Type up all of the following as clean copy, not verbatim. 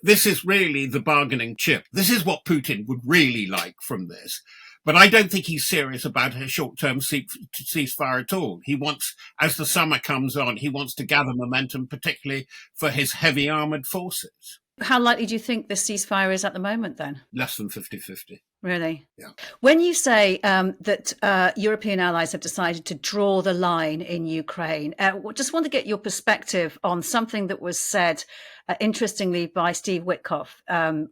this is really the bargaining chip. This is what Putin would really like from this. But I don't think he's serious about a short-term ceasefire at all. He wants, as the summer comes on, he wants to gather momentum, particularly for his heavy armoured forces. How likely do you think this ceasefire is at the moment then? Less than 50-50. Really? Yeah. When you say that European allies have decided to draw the line in Ukraine, just want to get your perspective on something that was said, interestingly, by Steve Witkoff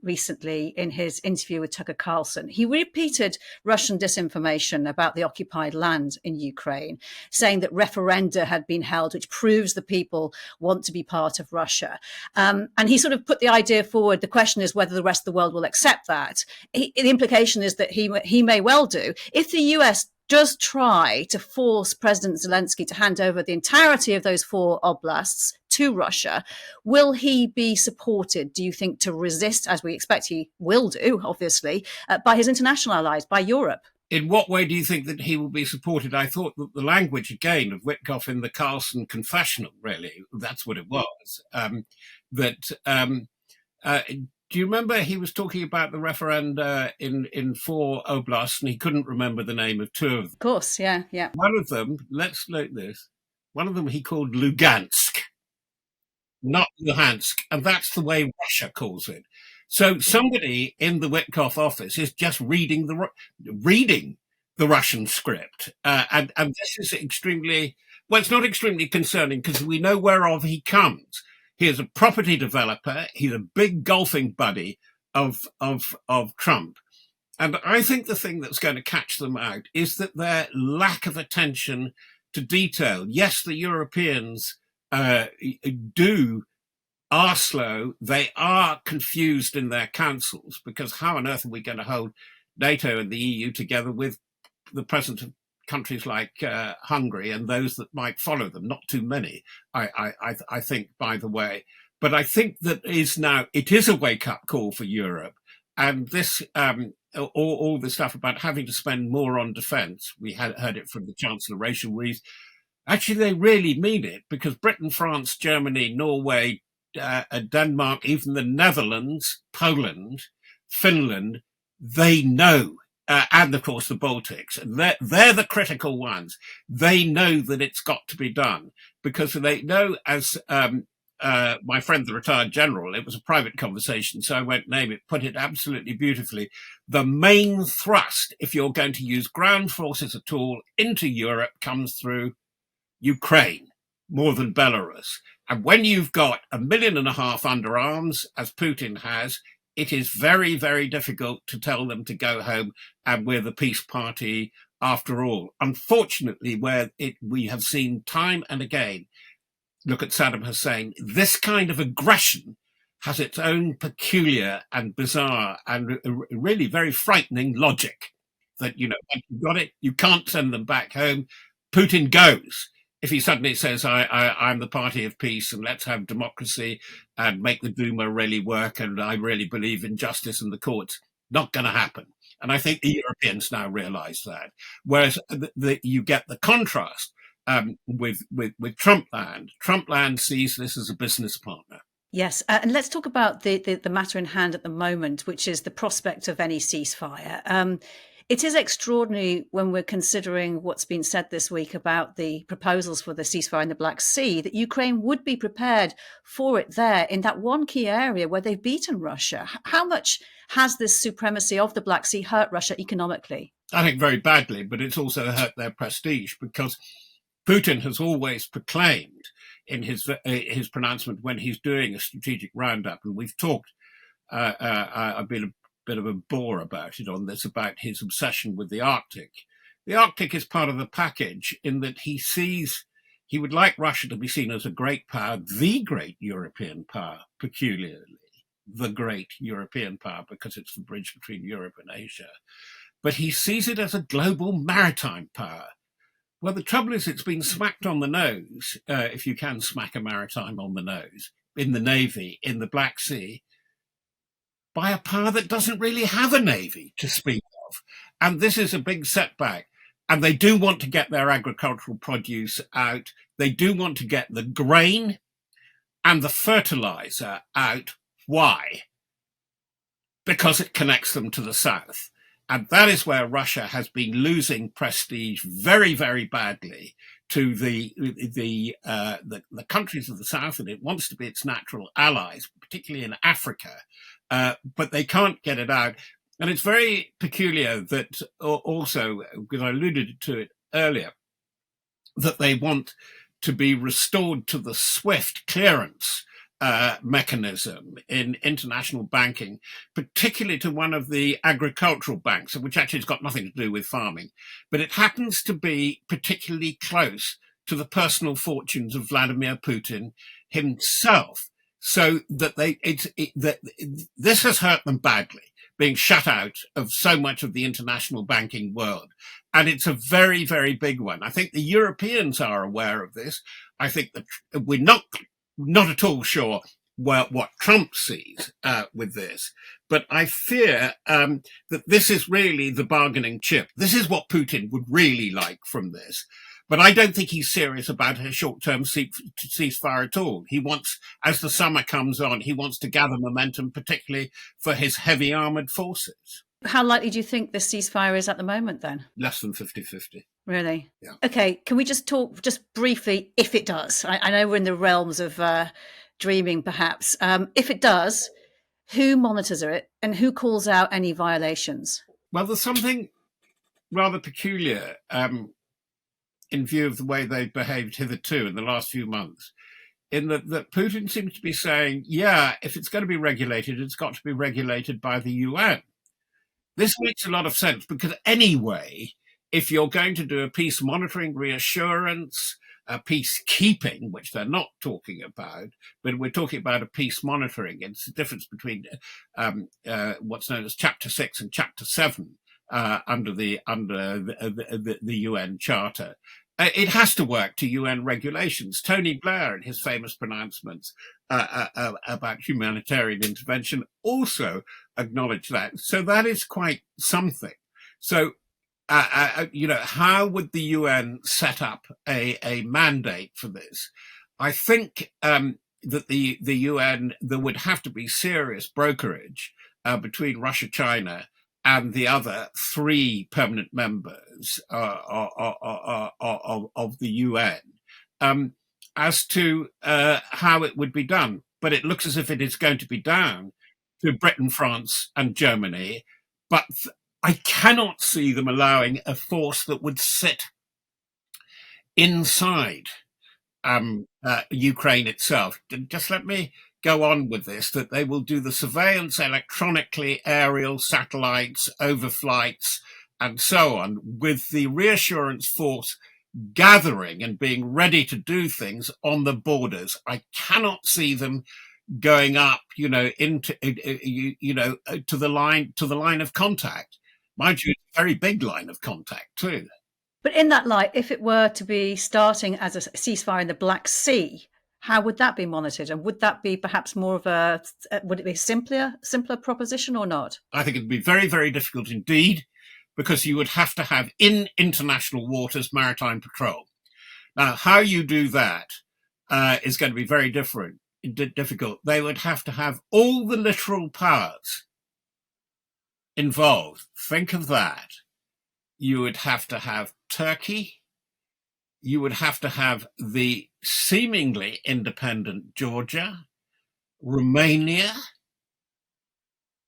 recently in his interview with Tucker Carlson. He repeated Russian disinformation about the occupied land in Ukraine, saying that referenda had been held, which proves the people want to be part of Russia. And he sort of put the idea forward. The question is whether the rest of the world will accept that. The implication is that he may well do. If the US does try to force President Zelensky to hand over the entirety of those 4 oblasts to Russia, will he be supported, do you think, to resist, as we expect he will do, obviously, by his international allies, by Europe? In what way do you think that he will be supported? I thought that the language, again, of Witkoff in the Carlson confessional, really, that's what it was, do you remember he was talking about the referenda in 4 oblasts and he couldn't remember the name of 2 of them? Of course, yeah. One of them, let's note this, one of them he called Lugansk, not Luhansk, and that's the way Russia calls it. So somebody in the Witkoff office is just reading the Russian script. And this is extremely, well, it's not extremely concerning because we know whereof he comes. He is a property developer. He's a big golfing buddy of Trump. And I think the thing that's going to catch them out is that their lack of attention to detail. Yes, the Europeans are slow. They are confused in their councils because how on earth are we going to hold NATO and the EU together with the president of countries like Hungary and those that might follow them? Not too many, I think, by the way. But I think that it is a wake-up call for Europe. And this, all the stuff about having to spend more on defence, we had heard it from the Chancellor Rachel Reeves. Actually, they really mean it because Britain, France, Germany, Norway, Denmark, even the Netherlands, Poland, Finland, they know. And of course the Baltics, they're the critical ones. They know that it's got to be done because they know, as my friend, the retired general, it was a private conversation, so I won't name it, put it absolutely beautifully. The main thrust, if you're going to use ground forces at all into Europe, comes through Ukraine more than Belarus. And when you've got 1.5 million under arms, as Putin has, it is very, very difficult to tell them to go home and we're the peace party after all. Unfortunately, we have seen time and again, look at Saddam Hussein, this kind of aggression has its own peculiar and bizarre and really very frightening logic that, once you've got it, you can't send them back home. Putin goes. If he suddenly says, I'm the party of peace and let's have democracy and make the Duma really work and I really believe in justice in the courts, not going to happen. And I think the Europeans now realize that. Whereas you get the contrast with Trumpland. Trumpland sees this as a business partner. Yes, and let's talk about the matter in hand at the moment, which is the prospect of any ceasefire. It is extraordinary when we're considering what's been said this week about the proposals for the ceasefire in the Black Sea, that Ukraine would be prepared for it there in that one key area where they've beaten Russia. How much has this supremacy of the Black Sea hurt Russia economically? I think very badly, but it's also hurt their prestige because Putin has always proclaimed in his pronouncement when he's doing a strategic roundup, and we've talked, I've been a bit of a bore about it on this, about his obsession with the Arctic. The Arctic is part of the package in that he would like Russia to be seen as a great power, the great European power, peculiarly the great European power, because it's the bridge between Europe and Asia. But he sees it as a global maritime power. Well, the trouble is it's been smacked on the nose, if you can smack a maritime on the nose, in the Navy, in the Black Sea, by a power that doesn't really have a navy to speak of. And this is a big setback. And they do want to get their agricultural produce out. They do want to get the grain and the fertilizer out Why? Because it connects them to the south. And that is where Russia has been losing prestige very, very badly to the countries of the south, and it wants to be its natural allies, particularly in Africa, but they can't get it out. And it's very peculiar that also, because I alluded to it earlier, that they want to be restored to the SWIFT clearance mechanism in international banking, particularly to one of the agricultural banks, which actually has got nothing to do with farming, but it happens to be particularly close to the personal fortunes of Vladimir Putin himself. So that this has hurt them badly, being shut out of so much of the international banking world. And it's a very, very big one. I think the Europeans are aware of this. I think that we're not at all sure what Trump sees with this, but I fear that this is really the bargaining chip. This is what Putin would really like from this. But I don't think he's serious about a short-term ceasefire at all. He wants, as the summer comes on, he wants to gather momentum, particularly for his heavy armored forces. How likely do you think the ceasefire is at the moment then? Less than 50-50. Really? Yeah. Okay, can we just talk just briefly if it does? I know we're in the realms of dreaming perhaps. If it does, who monitors it and who calls out any violations? Well, there's something rather peculiar in view of the way they've behaved hitherto in the last few months, in that Putin seems to be saying, yeah, if it's going to be regulated, it's got to be regulated by the UN. This makes a lot of sense because anyway, if you're going to do a peace monitoring, reassurance, peacekeeping, which they're not talking about, but we're talking about a peace monitoring. It's the difference between what's known as Chapter 6 and Chapter 7 under the UN Charter. It has to work to UN regulations. Tony Blair, in his famous pronouncements about humanitarian intervention, also acknowledged that. So that is quite something. So, how would the UN set up a mandate for this? I think that the UN, there would have to be serious brokerage between Russia, China, and the other three permanent members of the UN as to how it would be done. But it looks as if it is going to be down to Britain, France, and Germany. But I cannot see them allowing a force that would sit inside Ukraine itself. Just let me go on with this, that they will do the surveillance electronically, aerial, satellites, overflights, and so on, with the reassurance force gathering and being ready to do things on the borders. I cannot see them going up, into, to the line of contact. Mind you, it's a very big line of contact too. But in that light, if it were to be starting as a ceasefire in the Black Sea, how would that be monitored? And would that be perhaps more of would it be a simpler proposition or not? I think it'd be very, very difficult indeed, because you would have to have in international waters maritime patrol. Now, how you do that is going to be very difficult. They would have to have all the littoral powers involved. Think of that. You would have to have Turkey. You would have to have the seemingly independent Georgia, Romania,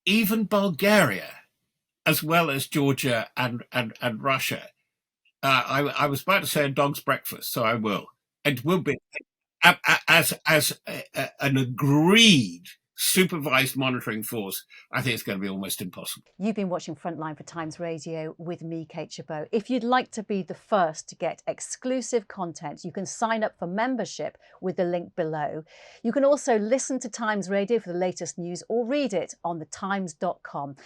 even Bulgaria, as well as Georgia and Russia. I was about to say a dog's breakfast, so I will. It will be as an agreed supervised monitoring force. I think it's going to be almost impossible. You've been watching Frontline for Times Radio with me, Kate Chabot. If you'd like to be the first to get exclusive content, you can sign up for membership with the link below. You can also listen to Times Radio for the latest news or read it on thetimes.com.